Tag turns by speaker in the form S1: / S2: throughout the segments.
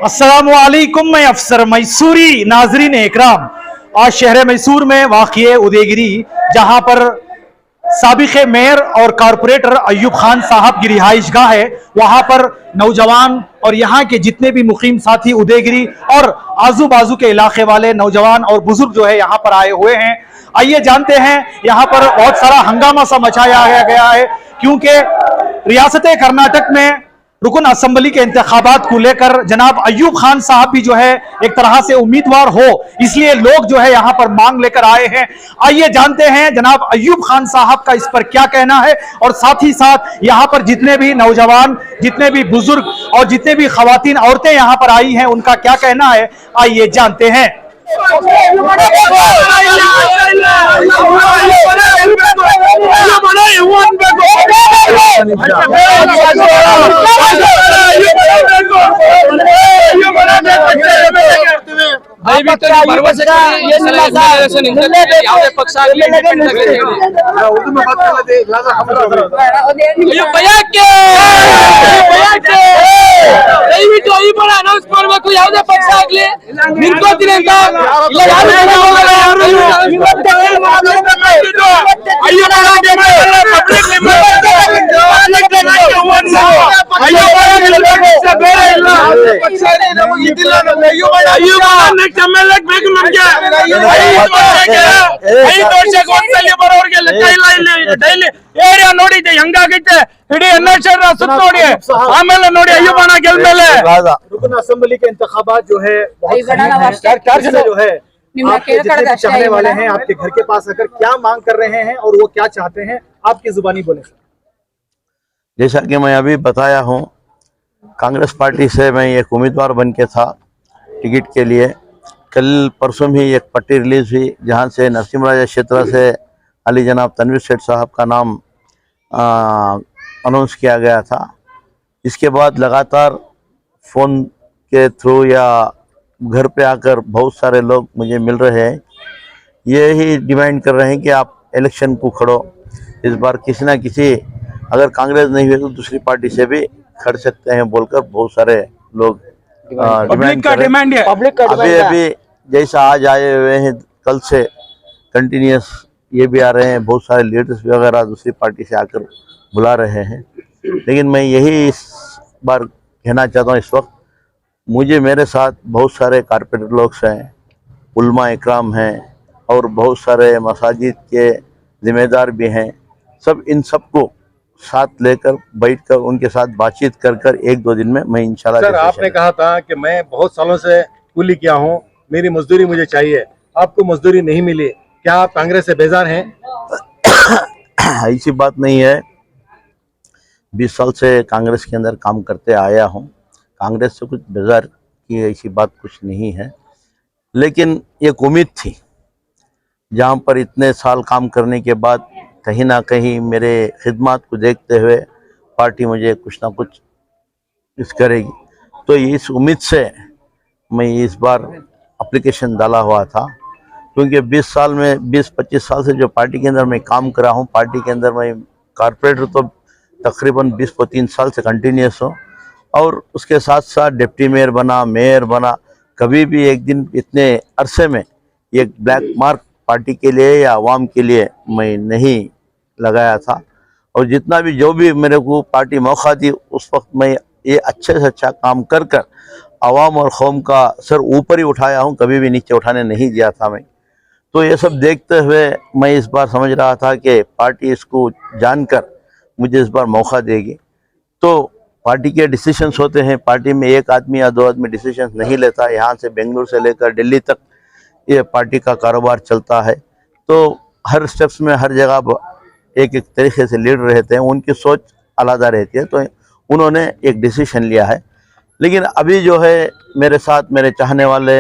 S1: अस्सलामुअलैकुम, मैं अफसर मैसूरी। नाजरीन इकराम, आज शहर मैसूर में वाक़िए उदयगिरी, जहां पर साबिक़ मेयर और कारपोरेटर अयूब खान साहब की रिहाइशगाह है, वहां पर नौजवान और यहाँ के जितने भी मुकीम साथी उदयगिरी और आजू बाजू के इलाके वाले नौजवान और बुजुर्ग जो है यहाँ पर आए हुए हैं। आइए जानते हैं, यहाँ पर बहुत सारा हंगामा सा मचाया गया है, क्योंकि रियासत कर्नाटक में रुकन असेंबली के इंतखाबात को लेकर जनाब अयूब खान साहब भी जो है एक तरह से उम्मीदवार हो, इसलिए लोग जो है यहाँ पर मांग लेकर आए हैं। आइए जानते हैं जनाब अयूब खान साहब का इस पर क्या कहना है, और साथ ही साथ यहाँ पर जितने भी नौजवान, जितने भी बुजुर्ग और जितने भी खवातीन औरतें यहाँ पर आई हैं, उनका क्या कहना है, आइए जानते हैं।
S2: ದಯವಿಟ್ಟು ಈ ಬರ ಅನೌನ್ಸ್ ಮಾಡಬೇಕು, ಯಾವುದೇ ಪಕ್ಷ ಆಗ್ಲಿ ನಿಂತ್ಕೋತೀನಿ ಅಂತ ಇಲ್ಲ, ಡೈಲಿ ಏರಿಯಾ ನೋಡಿದ್ದೆ ಹೆಂಗಾಗೈತೆ, ಇಡೀ ಎನ್ಎಚ್ ನೋಡಿ ಆಮೇಲೆ ನೋಡಿ ಅಯ್ಯೂಬಣ್ಣ ಗೆಲ್ಮೇಲೆ
S1: रुकन असेंबली के इंतखाबात जो है जो है आपके जितने भी चाहने वाले हैं आपके घर के पास आकर क्या मांग कर रहे हैं और वो क्या चाहते हैं, आपकी जुबानी बोले।
S3: जैसा कि मैं अभी बताया हूँ, कांग्रेस पार्टी से मैं एक उम्मीदवार बन के था टिकट के लिए। कल परसों ही एक पट्टी रिलीज हुई, जहाँ से नरसिंह राजा क्षेत्र से अली जनाब तनवीर सेठ साहब का नाम अनाउंस किया गया था। इसके बाद लगातार फ़ोन के थ्रू या घर पे आकर बहुत सारे लोग मुझे मिल रहे हैं, ये ही डिमांड कर रहे हैं कि आप इलेक्शन को खड़ो, इस बार किसी ना किसी, अगर कांग्रेस नहीं हुई तो दूसरी पार्टी से भी खड़ सकते हैं बोलकर बहुत सारे लोग डिमांड कर रहे हैं। अभी जैसा आज आए हुए हैं, कल से कंटिन्यूस ये भी आ रहे हैं, बहुत सारे लीडर्स वगैरह दूसरी पार्टी से आकर बुला रहे हैं। लेकिन मैं यही इस बार कहना चाहता हूँ, इस वक्त मुझे मेरे साथ बहुत सारे कारपोरेटर लोग हैं, उलमा इकराम हैं और बहुत सारे मसाजिद के जिम्मेदार भी हैं। सब इन सबको साथ लेकर बैठकर उनके साथ बातचीत कर कर एक दो दिन में मैं इंशाल्लाह।
S4: सर, आपने कहा था कि मैं बहुत सालों से कूली किया हूँ, मेरी मजदूरी मुझे चाहिए, आपको मजदूरी नहीं मिली, क्या आप कांग्रेस से बेजार हैं?
S3: ऐसी बात नहीं है, 20 साल से कांग्रेस के अंदर काम करते आया हूँ, कांग्रेस से कुछ बेजार की ऐसी बात कुछ नहीं है। लेकिन एक उम्मीद थी, जहाँ पर इतने साल काम करने के बाद कहीं ना कहीं मेरे खिदमत को देखते हुए पार्टी मुझे कुछ ना कुछ इस करेगी, तो इस उम्मीद से मैं इस बार एप्लीकेशन डाला हुआ था। क्योंकि 20 साल में 20-25 साल से जो पार्टी के अंदर मैं काम कर रहा हूँ, पार्टी के अंदर मैं कारपोरेटर तो तकरीबन 20-23 साल से कंटिन्यूस हूँ, और उसके साथ साथ डिप्टी मेयर बना, मेयर बना। कभी भी एक दिन इतने अरसे में एक ब्लैक मार्क पार्टी के लिए या आवाम के लिए मैं नहीं लगाया था। और जितना भी जो भी मेरे को पार्टी मौका दी, उस वक्त मैं ये अच्छे से अच्छा काम कर कर आवाम और कौम का सर ऊपर ही उठाया हूँ, कभी भी नीचे उठाने नहीं दिया था मैं। तो ये सब देखते हुए मैं इस बार समझ रहा था कि पार्टी इसको जानकर मुझे इस बार मौका देगी। तो पार्टी के डिसीजंस होते हैं, पार्टी में एक आदमी या दो आदमी डिसीजंस नहीं लेता, यहाँ से बेंगलुरु से लेकर दिल्ली तक ये पार्टी का कारोबार चलता है। तो हर स्टेप्स में हर जगह एक एक तरीके से लीडर रहते हैं, उनकी सोच अलग रहती है, तो उन्होंने एक डिसीजन लिया है। लेकिन अभी जो है मेरे साथ मेरे चाहने वाले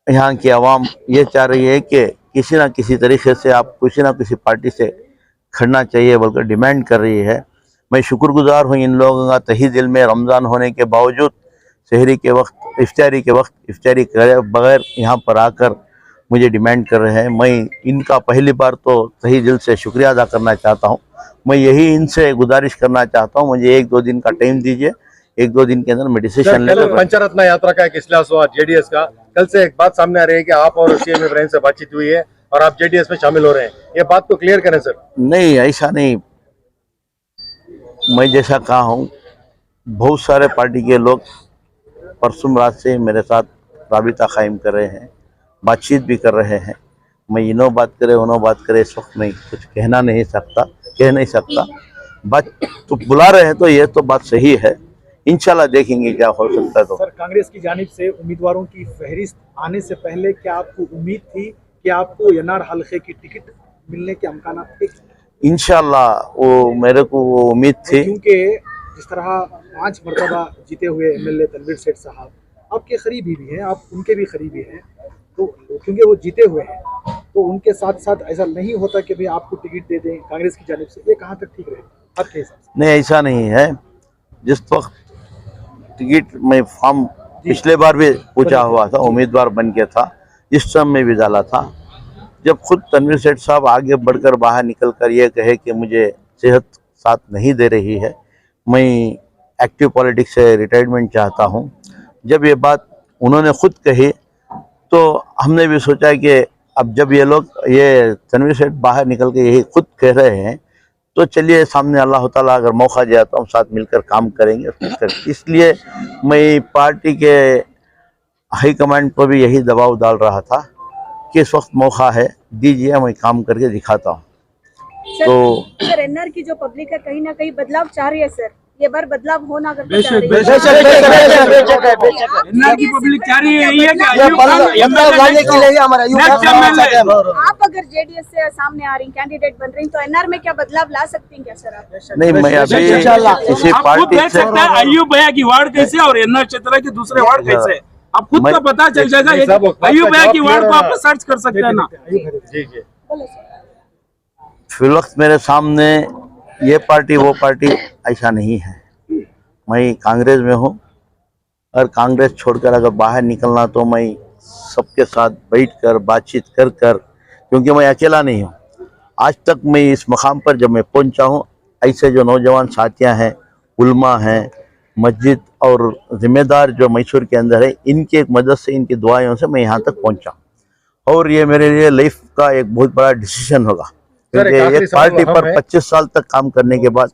S3: यहाँ की आवाम ये चाह रही है कि किसी ना किसी तरीके से आप किसी ना किसी पार्टी से खड़ना चाहिए बोलकर डिमांड कर रही है। मैं शुक्रगुजार हूँ इन लोगों का तहे दिल में, रमज़ान होने के बावजूद सहरी के वक्त इफ्तारी करे बगैर यहाँ पर आकर मुझे डिमांड कर रहे हैं। मैं इनका पहली बार तो तहे दिल से शुक्रिया अदा करना चाहता हूँ। मैं यही इनसे गुजारिश करना चाहता हूँ, मुझे 1-2 दिन का टाइम दीजिए, 1-2 दिन के अंदर मैं डिसीजन
S4: कल पंचरत्न यात्रा का एक इजलास हुआ जेडीएस का। कल से एक बात सामने आ रही है कि आप और सीएम इब्राहिम से बातचीत हुई है और आप जेडीएस में शामिल हो रहे हैं, ये बात को क्लियर करें सर।
S3: नहीं, ऐसा नहीं। मैं जैसा कहा हूँ, बहुत सारे पार्टी के लोग परसों रात से मेरे साथ राबिता कायम कर रहे हैं, बातचीत भी कर रहे हैं। मैं इन्हों बात करे उन्हों बात करे इस वक्त मैं कुछ कह नहीं सकता। बात तो बुला रहे हैं तो ये तो बात सही है, इंशाल्लाह देखेंगे क्या हो सकता है। तो
S1: सर, कांग्रेस की जानिब से उम्मीदवारों की फहरिस्त आने से पहले क्या आपको उम्मीद थी कि आपको यनार हल्के की टिकट मिलने के अमकान थे?
S3: इंशाल्लाह वो मेरे को वो उम्मीद थी,
S1: क्योंकि जिस तरह 5 मरतबा जीते हुए एमएलए तनवीर सेठ साहब आपके करीबी भी हैं, आप उनके भी करीबी हैं, तो क्योंकि वो जीते हुए हैं तो उनके साथ साथ ऐसा नहीं होता कि भाई आपको टिकट दे दें कांग्रेस की जानिब से, ये कहाँ तक ठीक रहे आपके हिसाब से?
S3: नहीं ऐसा नहीं है। जिस वक्त टिकट में फॉर्म पिछले बार भी पूछा हुआ था, उम्मीदवार बन के था, इस समय में भी डाला था। जब खुद तनवीर सेठ साहब आगे बढ़कर बाहर निकल कर ये कहे कि मुझे सेहत साथ नहीं दे रही है, मैं एक्टिव पॉलिटिक्स से रिटायरमेंट चाहता हूँ, जब ये बात उन्होंने खुद कही तो हमने भी सोचा कि अब जब ये लोग ये तनवीर सेठ बाहर निकल के यही खुद कह रहे हैं तो चलिए सामने अल्लाह ताला अगर मौका दिया तो हम साथ मिलकर काम करेंगे। इसलिए मैं पार्टी के हाईकमांड पर भी यही दबाव डाल रहा था कि इस वक्त मौका है, दीजिए, मैं काम करके दिखाता हूँ।
S5: तो सर एनआर की जो पब्लिक है कहीं ना कहीं बदलाव चाह रही है सर, ये बार बदलाव होना अगर
S2: एनआर की पब्लिक चाह रही है
S5: आप अगर जेडीएस से सामने आ रही कैंडिडेट बन रही तो एनआर में क्या बदलाव ला सकती हैं क्या सर आप?
S3: नहीं, मैं अभी किसी
S2: आप खुद
S3: पार्टी
S2: देख
S3: से
S2: सकते हैं अयूब भैया की वार्ड कैसे और एनआर क्षेत्र के दूसरे वार्ड कैसे है, आप खुद का पता चल जाएगा। अयूब भैया की वार्ड को आप सर्च कर सकते हैं ना।
S4: जी जी,
S3: फिलवक्त मेरे सामने ये पार्टी वो पार्टी ऐसा नहीं है। मैं कांग्रेस में हूँ और कांग्रेस छोड़कर अगर बाहर निकलना तो मैं सबके साथ बैठकर बातचीत कर क्योंकि मैं अकेला नहीं हूँ। आज तक मैं इस मकाम पर जब मैं पहुँचा हूँ, ऐसे जो नौजवान साथियाँ हैं, उल्मा हैं, मस्जिद और जिम्मेदार जो मैसूर के अंदर है, इनकी एक मदद से, इनकी दुआओं से मैं यहाँ तक पहुँचा और ये मेरे लिए लाइफ का एक बहुत बड़ा डिसीजन होगा। क्योंकि एक पार्टी पर 25 साल तक काम करने के बाद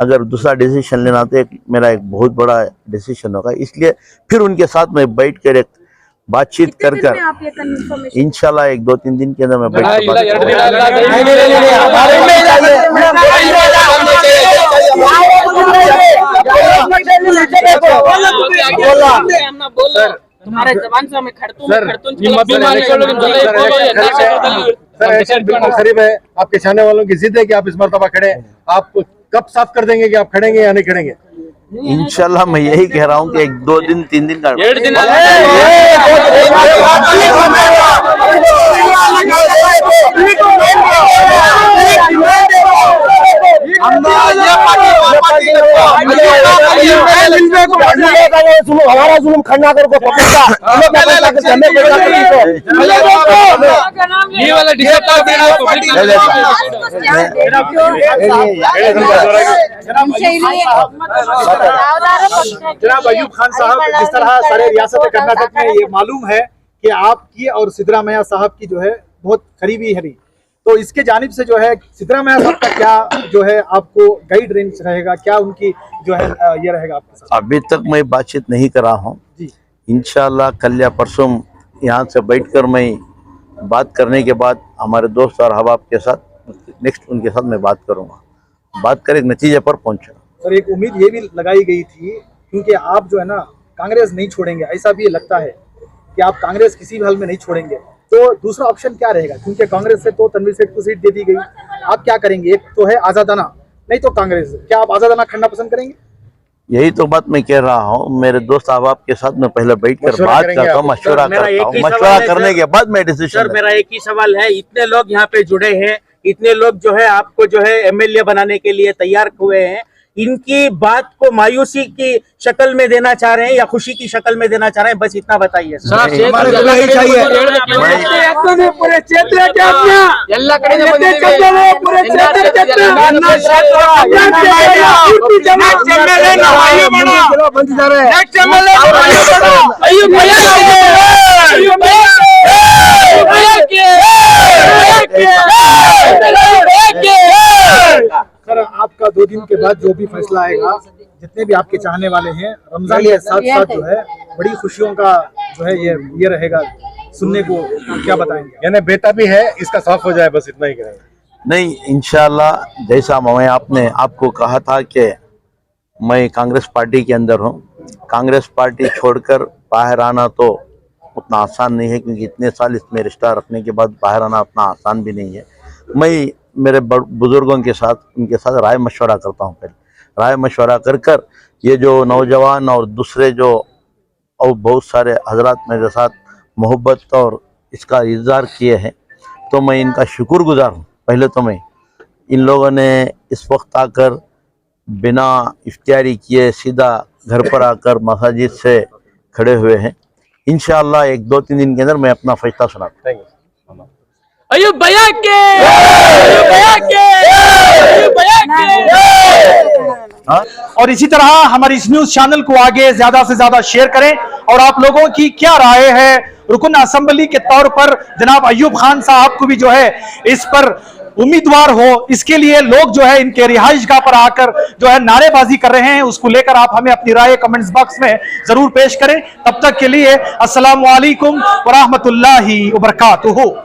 S3: अगर दूसरा डिसीजन लेना तो मेरा एक बहुत बड़ा डिसीजन होगा। इसलिए फिर उनके साथ मैं बैठ कर एक बातचीत कर इंशाल्लाह 1-2-3 दिन के अंदर मैं बैठ
S6: तुम्हारे जबान से हमें खड़तून
S4: सर बिल्कुल करीब है, आपके चाहने वालों की जिद है कि आप इस मरतबा खड़े, आप कब साफ कर देंगे कि आप खड़ेंगे या नहीं खड़ेंगे?
S3: इंशाल्लाह मैं यही कह रहा हूँ कि 1-2 दिन 3 दिन का
S7: हमारा जुल्म खन्ना कर को
S6: ये वाला
S1: जनाब अयूब खान साहब, जिस तरह सारे रियासत कर्नाटक में ये मालूम है कि आपकी और सिद्धरामैया साहब की जो है बहुत करीबी है, तो इसके जानिब से जो है सिद्धरामैया साहब का क्या जो है आपको गाइड रेंज रहेगा, क्या उनकी जो है ये रहेगा आपके साथ?
S3: अभी तक मैं बातचीत नहीं कर रहा हूँ। इंशाल्लाह कल या परसों यहाँ से बैठकर मैं बात करने के बाद हमारे दोस्त और अहबाब के साथ नेक्स्ट उनके साथ मैं बात करूँगा, बात कर एक नतीजे पर पहुँचूँगा।
S1: सर, एक उम्मीद ये भी लगाई गई थी क्योंकि आप जो है ना कांग्रेस नहीं छोड़ेंगे, ऐसा भी लगता है कि आप कांग्रेस किसी भी हाल में नहीं छोड़ेंगे, तो दूसरा ऑप्शन क्या रहेगा? क्योंकि कांग्रेस से तो तनवीर सेठ को सीट दे दी गई, आप क्या करेंगे? एक तो है आजादाना, नहीं तो कांग्रेस, क्या आप आजादाना खड़ना पसंद करेंगे?
S3: यही तो बात मैं कह रहा हूँ। मेरे दोस्त अहबाब के साथ मैं पहले बैठकर
S4: मशवरा
S3: बात
S4: करेंगे
S3: करता हूँ,
S4: आप?
S3: मशवरा
S6: मेरा
S3: करता
S6: एक
S3: हूँ,
S6: ही
S3: मशवरा
S6: सवाल है,
S3: करने
S6: सर।
S3: के बाद मैं
S6: सर
S3: डिसीजन।
S6: मेरा एक ही सवाल है, इतने लोग यहाँ पे जुड़े हैं, इतने लोग जो है आपको जो है एमएलए बनाने के लिए तैयार हुए हैं, इनकी बात को मायूसी की शक्ल में देना चाह रहे हैं या खुशी की शक्ल में देना चाह रहे हैं, बस इतना बताइए सर।
S7: हमारे को यही चाहिए
S2: पूरे क्षेत्र के अपना
S7: ಎಲ್ಲ ಕಡೆ
S2: पूरे क्षेत्र के
S7: ಬಂದಿದ್ದಾರೆ
S1: सर आपका 2 दिन के बाद जो भी फैसला आएगा, जितने भी आपके चाहने वाले हैं, रमजान के साथ साथ जो है बड़ी खुशियों का जो है ये रहेगा सुनने को, क्या बताएंगे?
S4: यानी बेताबी है, इसका साफ हो जाए, बस इतना ही करेंगे।
S3: नहीं, इंशाल्लाह जैसा मैं आपको कहा था कि मैं कांग्रेस पार्टी के अंदर हूँ। कांग्रेस पार्टी छोड़कर बाहर आना तो उतना आसान नहीं है, क्योंकि इतने साल इसमें रिश्ता रखने के बाद बाहर आना उतना आसान भी नहीं है। मैं मेरे बुजुर्गों के साथ, उनके साथ राय मशवरा करता हूँ। पहले राय मशवरा कर ये जो नौजवान और दूसरे जो और बहुत सारे हजरात मेरे साथ मोहब्बत और इसका इज़हार किए हैं, तो मैं इनका शुक्रगुजार हूँ। पहले तो मैं इन लोगों ने इस वक्त आकर बिना इफ्तियारी किए सीधा घर पर आकर मसाजिद से खड़े हुए हैं। इंशाअल्लाह 1-2-3 दिन के अंदर मैं अपना फैसला सुनाता हूँ।
S6: अयूब भैया के, अयूब भैया के, अयूब भैया के।
S1: और इसी तरह हमारी इस न्यूज चैनल को आगे ज्यादा से ज्यादा शेयर करें। और आप लोगों की क्या राय है, रुकन असेंबली के तौर पर जनाब अयूब खान साहब को भी जो है इस पर उम्मीदवार हो, इसके लिए लोग जो है इनके रिहाइशगाह पर आकर जो है नारेबाजी कर रहे हैं, उसको लेकर आप हमें अपनी राय कमेंट्स बॉक्स में जरूर पेश करें। तब तक के लिए अस्सलाम वालेकुम व रहमतुल्लाहि व बरकातुहू।